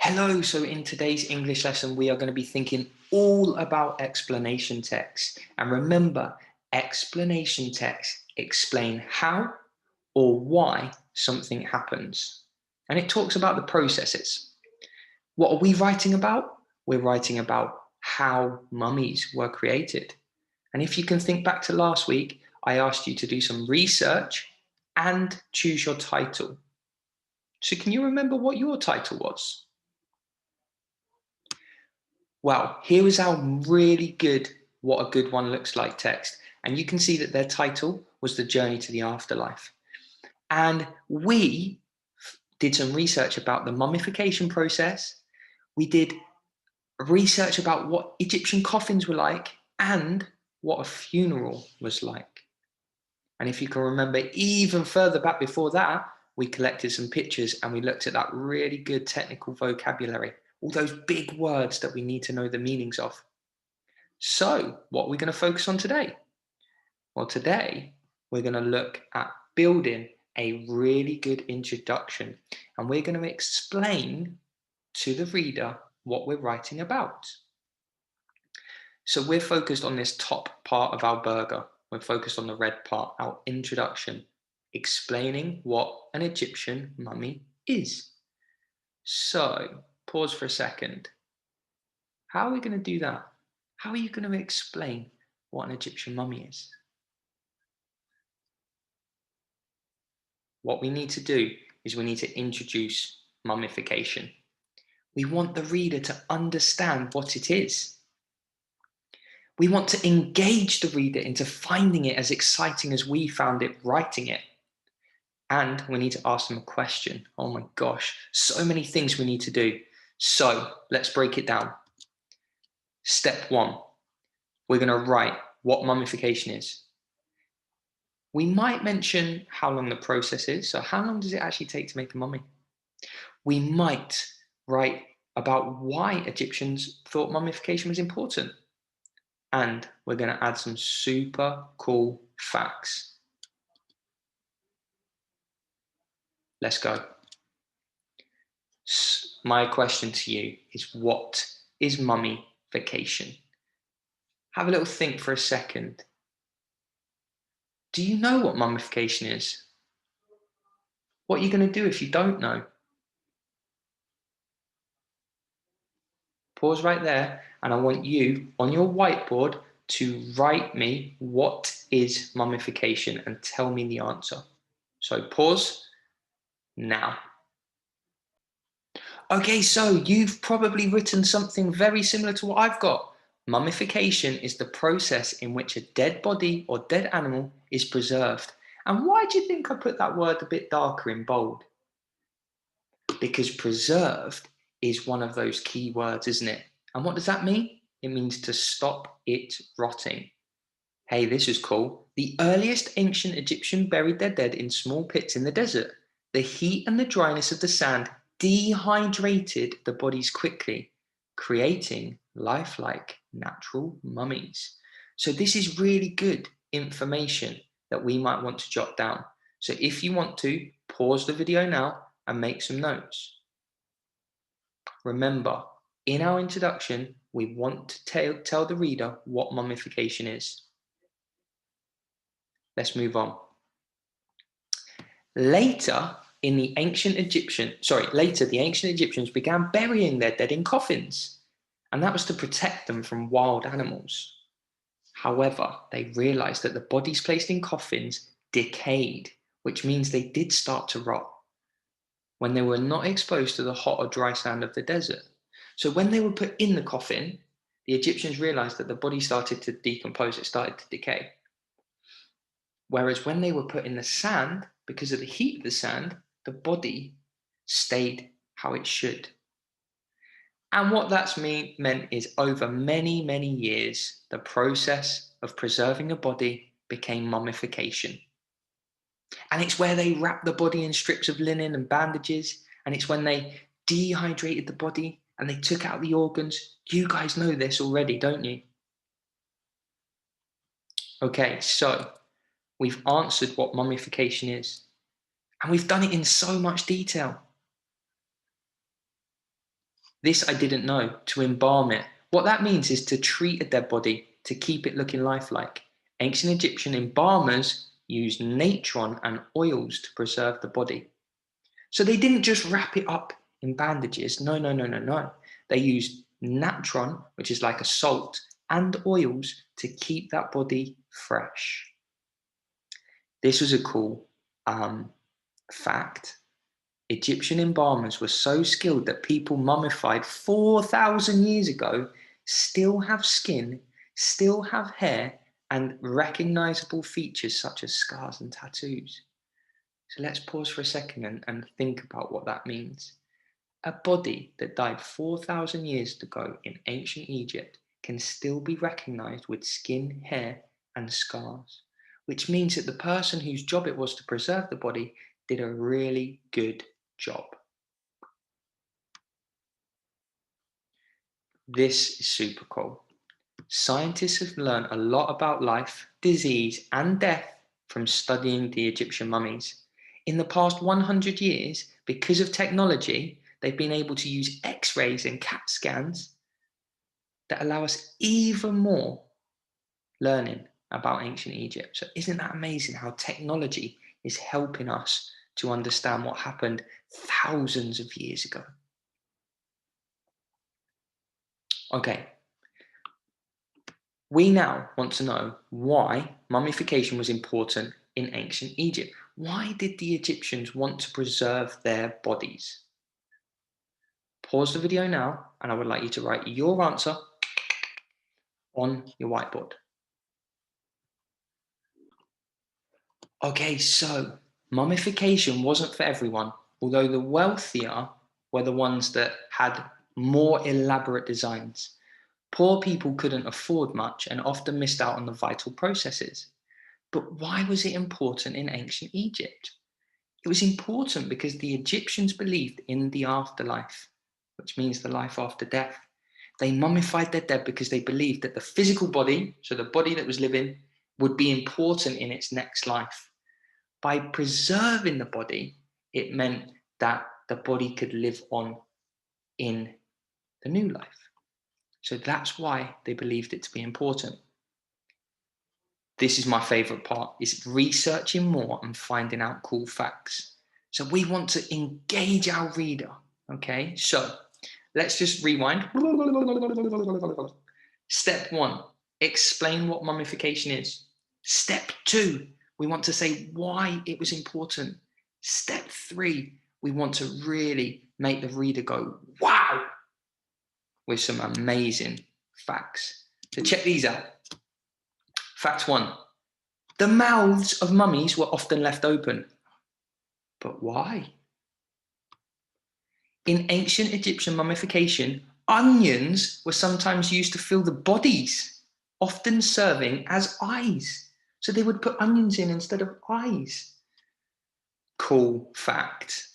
Hello, so in today's English lesson, we are going to be thinking all about explanation text. And remember, explanation text explain how or why something happens. And it talks about the processes. What are we writing about? We're writing about how mummies were created. And if you can think back to last week, I asked you to do some research and choose your title. So can you remember what your title was? Well, here is our really good what a good one looks like text. And you can see that their title was The Journey to the Afterlife. And we did some research about the mummification process. We did research about what Egyptian coffins were like and what a funeral was like. And if you can remember even further back before that, we collected some pictures and we looked at that really good technical vocabulary, all those big words that we need to know the meanings of. So what are we going to focus on today? Well, today we're going to look at building a really good introduction, and we're going to explain to the reader what we're writing about. So we're focused on this top part of our burger. We're focused on the red part, our introduction, explaining what an Egyptian mummy is. So pause for a second. How are we going to do that? How are you going to explain what an Egyptian mummy is? What we need to do is we need to introduce mummification. We want the reader to understand what it is. We want to engage the reader into finding it as exciting as we found it writing it. And we need to ask them a question. Oh my gosh, so many things we need to do. So let's break it down. Step 1, we're going to write what mummification is. We might mention how long the process is. So how long does it actually take to make a mummy? We might write about why Egyptians thought mummification was important. And we're going to add some super cool facts. Let's go. My question to you is, what is mummification? Have a little think for a second. Do you know what mummification is? What are you going to do if you don't know? Pause right there, and I want you on your whiteboard to write me what is mummification and tell me the answer. So pause now. Okay, so you've probably written something very similar to what I've got. Mummification is the process in which a dead body or dead animal is preserved. And why do you think I put that word a bit darker in bold? Because preserved is one of those key words, isn't it? And what does that mean? It means to stop it rotting. Hey, this is cool. The earliest ancient Egyptian buried their dead in small pits in the desert. The heat and the dryness of the sand dehydrated the bodies quickly, creating lifelike natural mummies. So this is really good information that we might want to jot down. So if you want to, pause the video now and make some notes. Remember, in our introduction, we want to tell the reader what mummification is. Let's move on. Later, the ancient Egyptians began burying their dead in coffins, and that was to protect them from wild animals. However, they realized that the bodies placed in coffins decayed, which means they did start to rot when they were not exposed to the hot or dry sand of the desert. So when they were put in the coffin, the Egyptians realized that the body started to decompose, it started to decay. Whereas when they were put in the sand, because of the heat of the sand, the body stayed how it should. And what that's meant is over many, many years, the process of preserving a body became mummification. And it's where they wrapped the body in strips of linen and bandages. And it's when they dehydrated the body and they took out the organs. You guys know this already, don't you? Okay, so we've answered what mummification is. And we've done it in so much detail. This I didn't know, to embalm it. What that means is to treat a dead body to keep it looking lifelike. Ancient Egyptian embalmers used natron and oils to preserve the body. So they didn't just wrap it up in bandages. No, no, no, no, no. They used natron, which is like a salt, and oils to keep that body fresh. This was a cool fact. Egyptian embalmers were so skilled that people mummified 4,000 years ago still have skin, still have hair, and recognizable features such as scars and tattoos. So let's pause for a second and think about what that means. A body that died 4,000 years ago in ancient Egypt can still be recognized with skin, hair, and scars, which means that the person whose job it was to preserve the body did a really good job. This is super cool. Scientists have learned a lot about life, disease, and death from studying the Egyptian mummies. In the past 100 years, because of technology, they've been able to use X-rays and CAT scans that allow us even more learning about ancient Egypt. So isn't that amazing how technology is helping us to understand what happened thousands of years ago? Okay, we now want to know why mummification was important in ancient Egypt. Why did the Egyptians want to preserve their bodies? Pause the video now, and I would like you to write your answer on your whiteboard. Okay, so mummification wasn't for everyone, although the wealthier were the ones that had more elaborate designs. Poor people couldn't afford much and often missed out on the vital processes. But why was it important in ancient Egypt? It was important because the Egyptians believed in the afterlife, which means the life after death. They mummified their dead because they believed that the physical body, so the body that was living, would be important in its next life. By preserving the body, it meant that the body could live on in the new life. So that's why they believed it to be important. This is my favorite part, is researching more and finding out cool facts. So we want to engage our reader, okay? So let's just rewind. Step 1, explain what mummification is. Step 2, we want to say why it was important. Step 3, we want to really make the reader go, wow, with some amazing facts. So check these out. Fact 1, the mouths of mummies were often left open. But why? In ancient Egyptian mummification, onions were sometimes used to fill the bodies, often serving as eyes. So they would put onions in instead of eyes. Cool fact.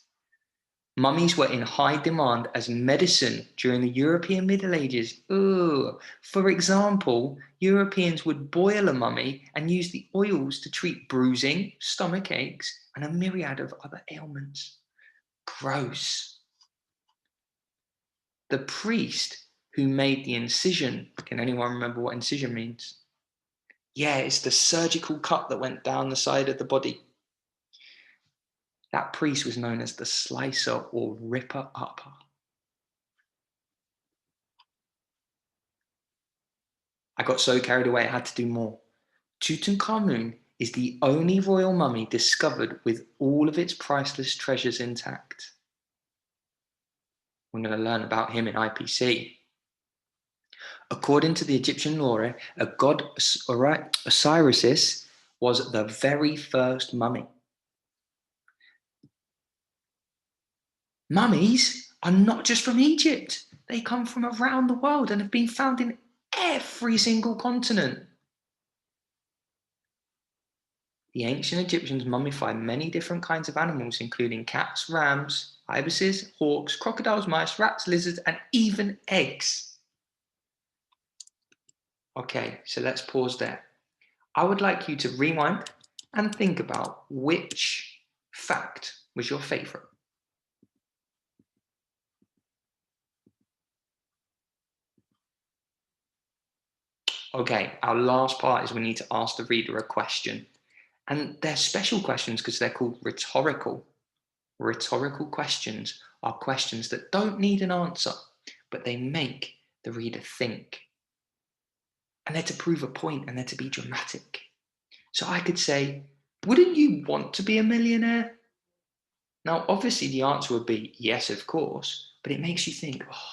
Mummies were in high demand as medicine during the European Middle Ages. Ugh. For example, Europeans would boil a mummy and use the oils to treat bruising, stomach aches, and a myriad of other ailments. Gross. The priest who made the incision, can anyone remember what incision means? Yeah, it's the surgical cut that went down the side of the body. That priest was known as the slicer or ripper-upper. I got so carried away, I had to do more. Tutankhamun is the only royal mummy discovered with all of its priceless treasures intact. We're going to learn about him in IPC. According to the Egyptian lore, a god Osiris was the very first mummy. Mummies are not just from Egypt. They come from around the world and have been found in every single continent. The ancient Egyptians mummified many different kinds of animals, including cats, rams, ibises, hawks, crocodiles, mice, rats, lizards, and even eggs. Okay, so let's pause there. I would like you to rewind and think about which fact was your favorite. Okay, our last part is we need to ask the reader a question. And they're special questions because they're called rhetorical. Rhetorical questions are questions that don't need an answer, but they make the reader think. And they're to prove a point and they're to be dramatic. So I could say, wouldn't you want to be a millionaire? Now, obviously, the answer would be yes, of course, but it makes you think, oh,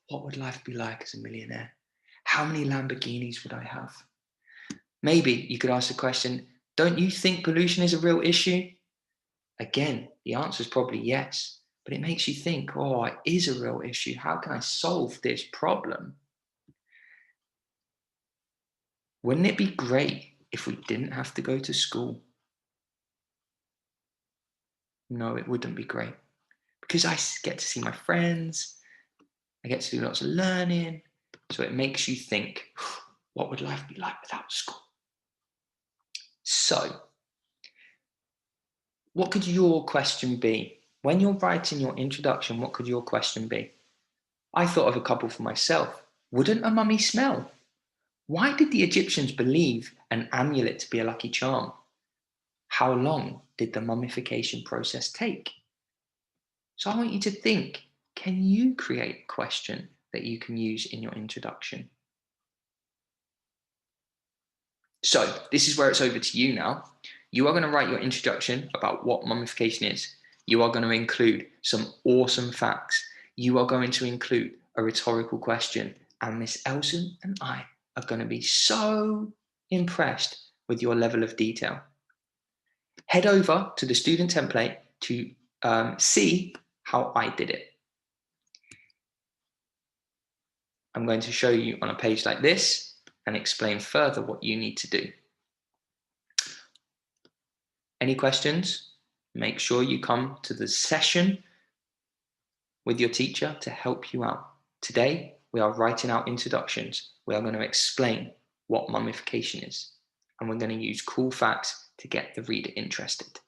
what would life be like as a millionaire? How many Lamborghinis would I have? Maybe you could ask the question, don't you think pollution is a real issue? Again, the answer is probably yes, but it makes you think, oh, it is a real issue. How can I solve this problem? Wouldn't it be great if we didn't have to go to school? No, it wouldn't be great because I get to see my friends, I get to do lots of learning. So it makes you think, what would life be like without school? So, what could your question be? When you're writing your introduction, what could your question be? I thought of a couple for myself. Wouldn't a mummy smell? Why did the Egyptians believe an amulet to be a lucky charm? How long did the mummification process take? So I want you to think, can you create a question that you can use in your introduction? So this is where it's over to you now. You are going to write your introduction about what mummification is. You are going to include some awesome facts. You are going to include a rhetorical question. And Miss Elson and I are going to be so impressed with your level of detail. Head over to the student template to see how I did it. I'm going to show you on a page like this and explain further what you need to do. Any questions? Make sure you come to the session with your teacher to help you out. Today, we are writing out introductions. We are going to explain what mummification is, and we're going to use cool facts to get the reader interested.